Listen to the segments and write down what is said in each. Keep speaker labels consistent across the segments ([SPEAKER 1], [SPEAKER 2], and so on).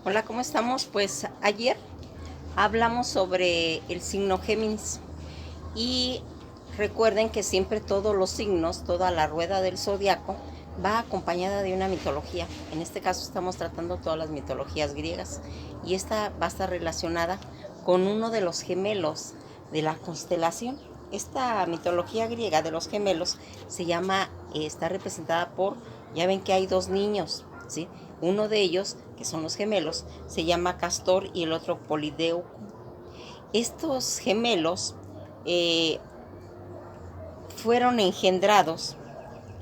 [SPEAKER 1] Hola, ¿cómo estamos? Pues ayer hablamos sobre el signo Géminis y recuerden que siempre todos los signos, toda la rueda del zodiaco va acompañada de una mitología. En este caso estamos tratando todas las mitologías griegas y esta va a estar relacionada con uno de los gemelos de la constelación. Esta mitología griega de los gemelos se llama, está representada por, ya ven que hay dos niños, ¿sí? Uno de ellos, que son los gemelos, se llama Castor y el otro Polideuco. Estos gemelos eh, fueron engendrados.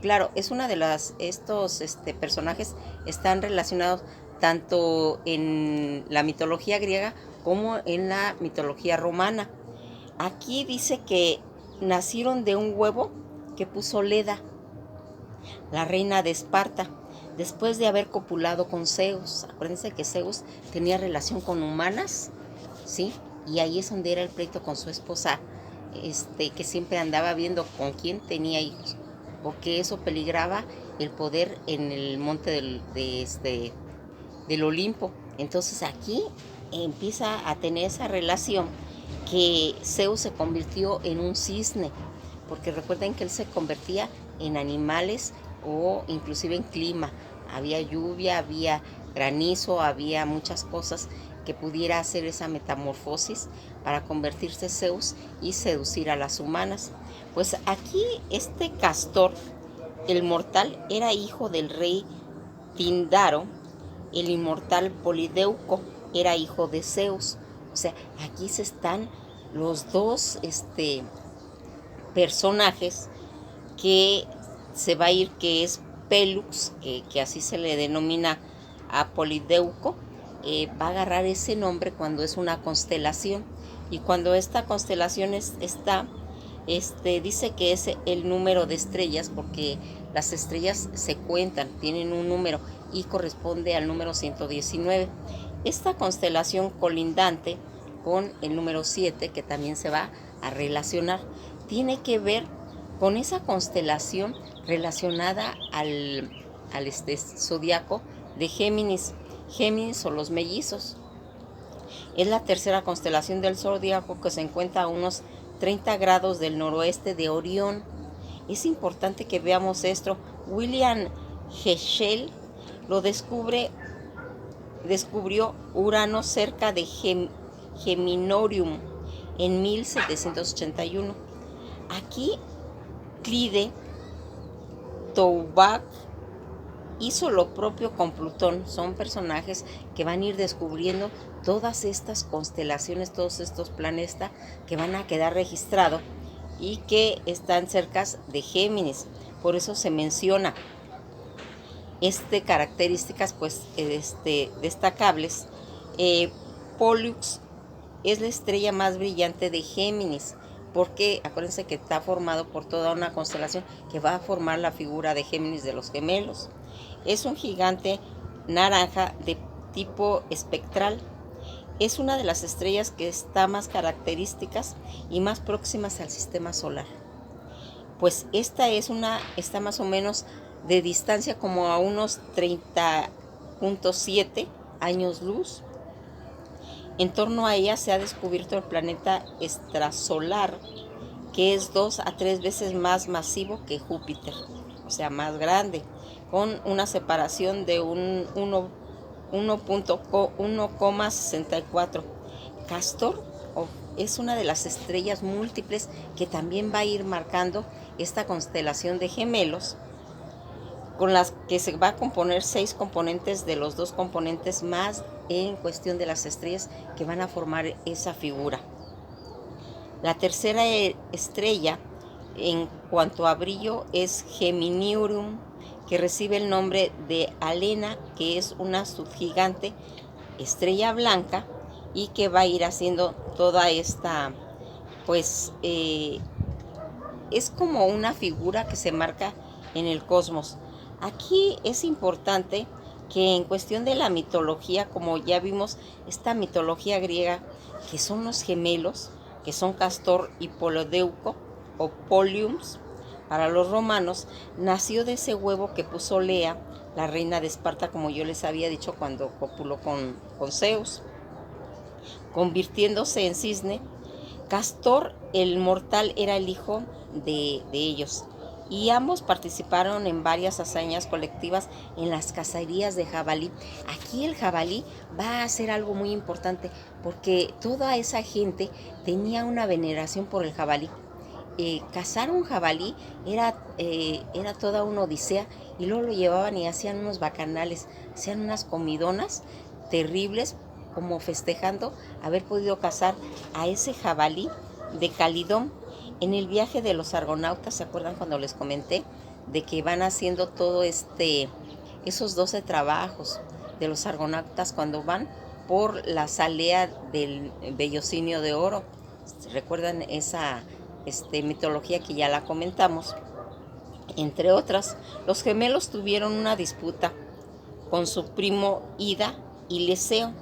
[SPEAKER 1] Claro, es una de estos personajes están relacionados tanto en la mitología griega como en la mitología romana. Aquí dice que nacieron de un huevo que puso Leda, la reina de Esparta, después de haber copulado con Zeus. Acuérdense que Zeus tenía relación con humanas, ¿sí? Y ahí es donde era el pleito con su esposa, que siempre andaba viendo con quién tenía hijos, porque eso peligraba el poder en el monte del Olimpo. Entonces aquí empieza a tener esa relación que Zeus se convirtió en un cisne, porque recuerden que él se convertía en animales o inclusive en clima. Había lluvia, había granizo, había muchas cosas que pudiera hacer esa metamorfosis para convertirse Zeus y seducir a las humanas. Pues aquí este Castor, el mortal, era hijo del rey Tindaro. El inmortal Polideuco era hijo de Zeus. O sea, aquí se están los dos personajes que se va a ir, que es Pelux, que así se le denomina a Polideuco, va a agarrar ese nombre cuando es una constelación. Y cuando esta constelación está, dice que es el número de estrellas, porque las estrellas se cuentan, tienen un número y corresponde al número 119. Esta constelación colindante con el número 7, que también se va a relacionar, tiene que ver con esa constelación relacionada al zodiaco de Géminis. Géminis o los mellizos. Es la tercera constelación del zodiaco que se encuentra a unos 30 grados del noroeste de Orión. Es importante que veamos esto. William Herschel lo descubrió Urano cerca de Geminorium en 1781. Aquí Clide Toubac hizo lo propio con Plutón. Son personajes que van a ir descubriendo todas estas constelaciones, todos estos planetas que van a quedar registrados y que están cerca de Géminis. Por eso se menciona características pues destacables. Pollux es la estrella más brillante de Géminis, porque acuérdense que está formado por toda una constelación que va a formar la figura de Géminis, de los gemelos. Es un gigante naranja de tipo espectral. Es una de las estrellas que está más características y más próximas al sistema solar. Pues está más o menos de distancia como a unos 30.7 años luz. En torno a ella se ha descubierto el planeta extrasolar, que es 2 a 3 veces más masivo que Júpiter, o sea, más grande, con una separación de un 1,64. Castor es una de las estrellas múltiples que también va a ir marcando esta constelación de gemelos, con las que se va a componer 6 componentes de los 2 componentes más en cuestión de las estrellas que van a formar esa figura. La tercera estrella en cuanto a brillo es Geminiurum, que recibe el nombre de Alena, que es una subgigante estrella blanca y que va a ir haciendo toda esta, pues es como una figura que se marca en el cosmos. Aquí es importante que en cuestión de la mitología, como ya vimos, esta mitología griega, que son los gemelos, que son Castor y Polodeuco, o Poliums, para los romanos, nació de ese huevo que puso Lea, la reina de Esparta, como yo les había dicho cuando copuló con Zeus, convirtiéndose en cisne. Castor, el mortal, era el hijo de ellos, y ambos participaron en varias hazañas colectivas en las cacerías de jabalí. Aquí el jabalí va a ser algo muy importante porque toda esa gente tenía una veneración por el jabalí. Cazar un jabalí era toda una odisea, y luego lo llevaban y hacían unos bacanales, hacían unas comidonas terribles, como festejando haber podido cazar a ese jabalí de Calidón. En el viaje de los argonautas, ¿se acuerdan cuando les comenté de que van haciendo esos 12 trabajos de los argonautas cuando van por la salea del Bellocinio de Oro? ¿Recuerdan esa mitología que ya la comentamos? Entre otras, los gemelos tuvieron una disputa con su primo Ida y Leseo.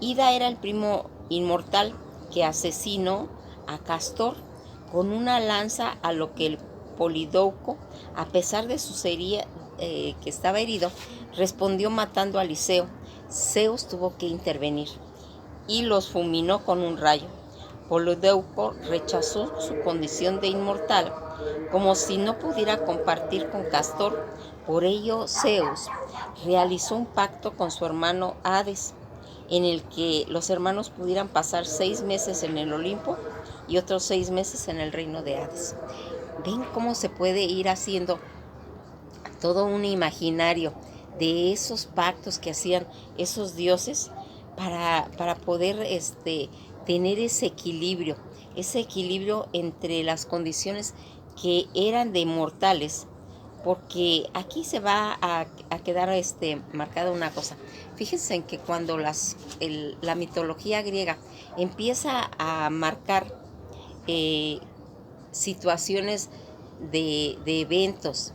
[SPEAKER 1] Ida era el primo inmortal que asesinó a Castor con una lanza, a lo que el Polidouco, a pesar de su herida, que estaba herido, respondió matando a Liceo. Zeus tuvo que intervenir y los fulminó con un rayo. Polidouco rechazó su condición de inmortal, como si no pudiera compartir con Castor. Por ello, Zeus realizó un pacto con su hermano Hades, en el que los hermanos pudieran pasar 6 meses en el Olimpo y otros 6 meses en el reino de Hades. ¿Ven cómo se puede ir haciendo todo un imaginario de esos pactos que hacían esos dioses para poder tener ese equilibrio entre las condiciones que eran de mortales? Porque aquí se va a quedar marcada una cosa. Fíjense en que cuando la mitología griega empieza a marcar situaciones de eventos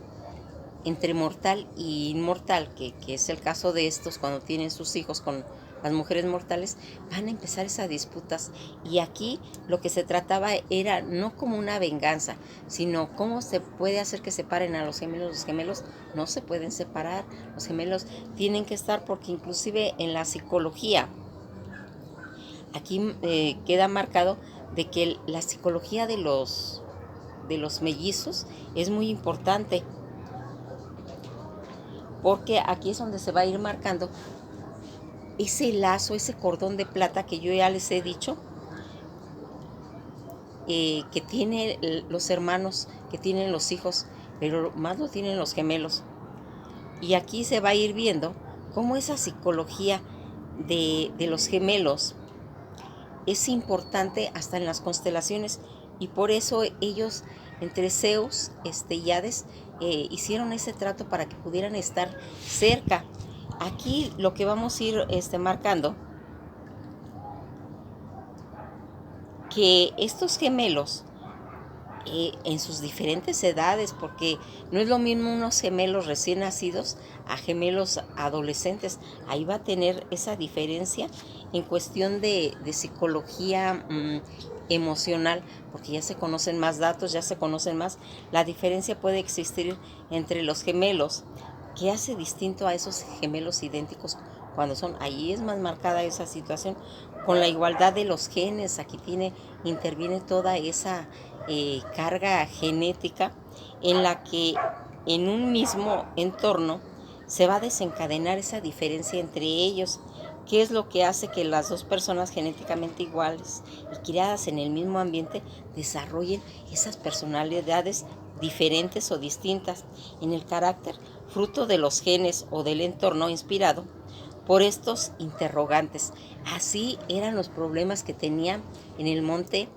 [SPEAKER 1] entre mortal y inmortal, que es el caso de estos cuando tienen sus hijos con las mujeres mortales, van a empezar esas disputas. Y aquí lo que se trataba era no como una venganza, sino cómo se puede hacer que separen a los gemelos. Los gemelos no se pueden separar, los gemelos tienen que estar, porque inclusive en la psicología, aquí queda marcado de que la psicología de los mellizos es muy importante, porque aquí es donde se va a ir marcando ese lazo, ese cordón de plata que yo ya les he dicho, que tienen los hermanos, que tienen los hijos, pero más lo tienen los gemelos. Y aquí se va a ir viendo cómo esa psicología de los gemelos es importante hasta en las constelaciones, y por eso ellos, entre Zeus y Hades, hicieron ese trato para que pudieran estar cerca. Aquí lo que vamos a ir marcando, que estos gemelos, en sus diferentes edades, porque no es lo mismo unos gemelos recién nacidos a gemelos adolescentes, ahí va a tener esa diferencia en cuestión de psicología emocional, porque ya se conocen más datos, ya se conocen más. La diferencia puede existir entre los gemelos. ¿Qué hace distinto a esos gemelos idénticos cuando son? Ahí es más marcada esa situación. Con la igualdad de los genes, aquí interviene toda esa carga genética, en la que en un mismo entorno se va a desencadenar esa diferencia entre ellos. ¿Qué es lo que hace que las dos personas genéticamente iguales y criadas en el mismo ambiente desarrollen esas personalidades diferentes o distintas en el carácter, fruto de los genes o del entorno inspirado por estos interrogantes? Así eran los problemas que tenían en el monte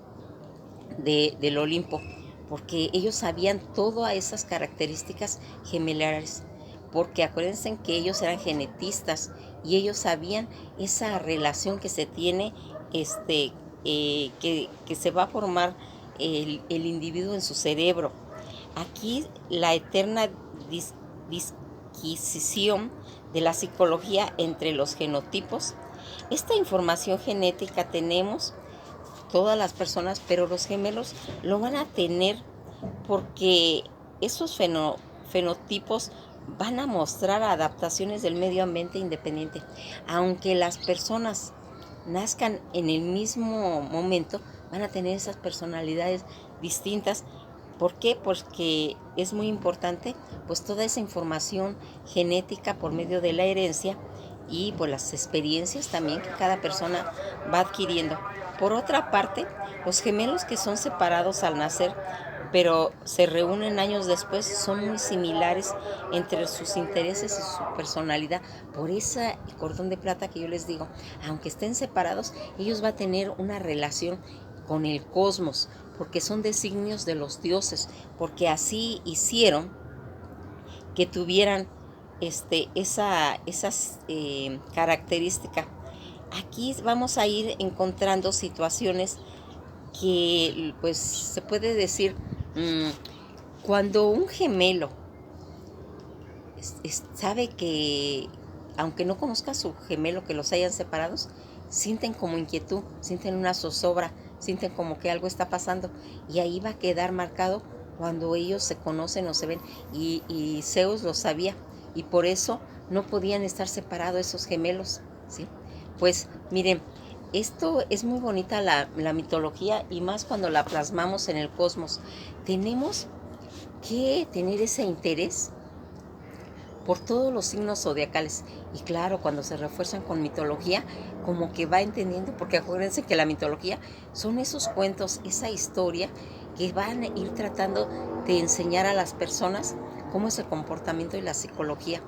[SPEAKER 1] del Olimpo, porque ellos sabían todas esas características gemelares, porque acuérdense que ellos eran genetistas y ellos sabían esa relación que se tiene, que se va a formar el individuo en su cerebro. Aquí la eterna disquisición de la psicología entre los genotipos. Esta información genética tenemos todas las personas, pero los gemelos lo van a tener porque esos fenotipos van a mostrar adaptaciones del medio ambiente independiente. Aunque las personas nazcan en el mismo momento, van a tener esas personalidades distintas. ¿Por qué? Porque es muy importante pues toda esa información genética por medio de la herencia y pues las experiencias también que cada persona va adquiriendo. Por otra parte, los gemelos que son separados al nacer pero se reúnen años después, son muy similares entre sus intereses y su personalidad. Por ese cordón de plata que yo les digo, aunque estén separados, ellos van a tener una relación con el cosmos, porque son designios de los dioses, porque así hicieron que tuvieran esas características. Aquí vamos a ir encontrando situaciones que pues se puede decir, cuando un gemelo sabe que, aunque no conozca a su gemelo, que los hayan separados, sienten como inquietud, sienten una zozobra, sienten como que algo está pasando, y ahí va a quedar marcado cuando ellos se conocen o se ven, y Zeus lo sabía, y por eso no podían estar separados esos gemelos, ¿sí? Pues miren, esto es muy bonita la mitología, y más cuando la plasmamos en el cosmos. Tenemos que tener ese interés por todos los signos zodiacales. Y claro, cuando se refuerzan con mitología, como que va entendiendo, porque acuérdense que la mitología son esos cuentos, esa historia que van a ir tratando de enseñar a las personas cómo es el comportamiento y la psicología,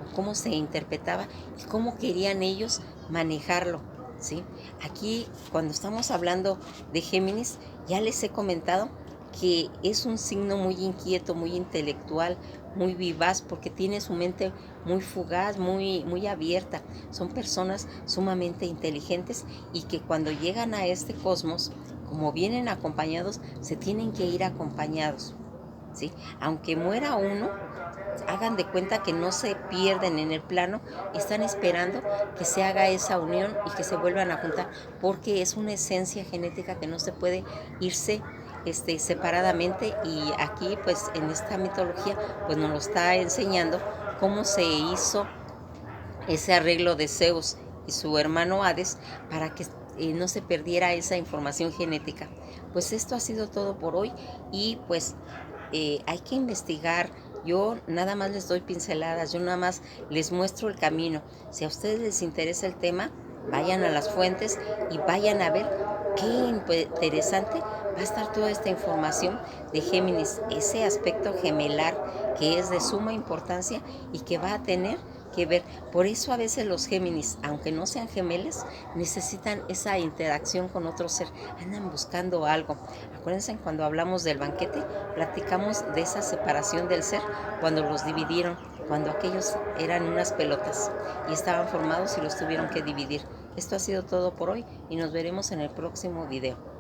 [SPEAKER 1] o cómo se interpretaba y cómo querían ellos manejarlo, ¿sí? Aquí, cuando estamos hablando de Géminis, ya les he comentado que es un signo muy inquieto, muy intelectual, muy vivaz, porque tiene su mente muy fugaz, muy abierta. Son personas sumamente inteligentes y que cuando llegan a este cosmos, como vienen acompañados, se tienen que ir acompañados, ¿sí? Aunque muera uno, hagan de cuenta que no se pierden en el plano, están esperando que se haga esa unión y que se vuelvan a juntar, porque es una esencia genética que no se puede irse separadamente. Y aquí pues en esta mitología pues nos lo está enseñando cómo se hizo ese arreglo de Zeus y su hermano Hades para que no se perdiera esa información genética. Pues esto ha sido todo por hoy, y pues hay que investigar. Yo nada más les doy pinceladas, yo nada más les muestro el camino. Si a ustedes les interesa el tema, vayan a las fuentes y vayan a ver qué interesante va a estar toda esta información de Géminis, ese aspecto gemelar que es de suma importancia y que va a tener que ver. Por eso a veces los Géminis, aunque no sean gemelos, necesitan esa interacción con otro ser, andan buscando algo. Acuérdense, cuando hablamos del banquete, platicamos de esa separación del ser, cuando los dividieron, cuando aquellos eran unas pelotas y estaban formados y los tuvieron que dividir. Esto ha sido todo por hoy y nos veremos en el próximo video.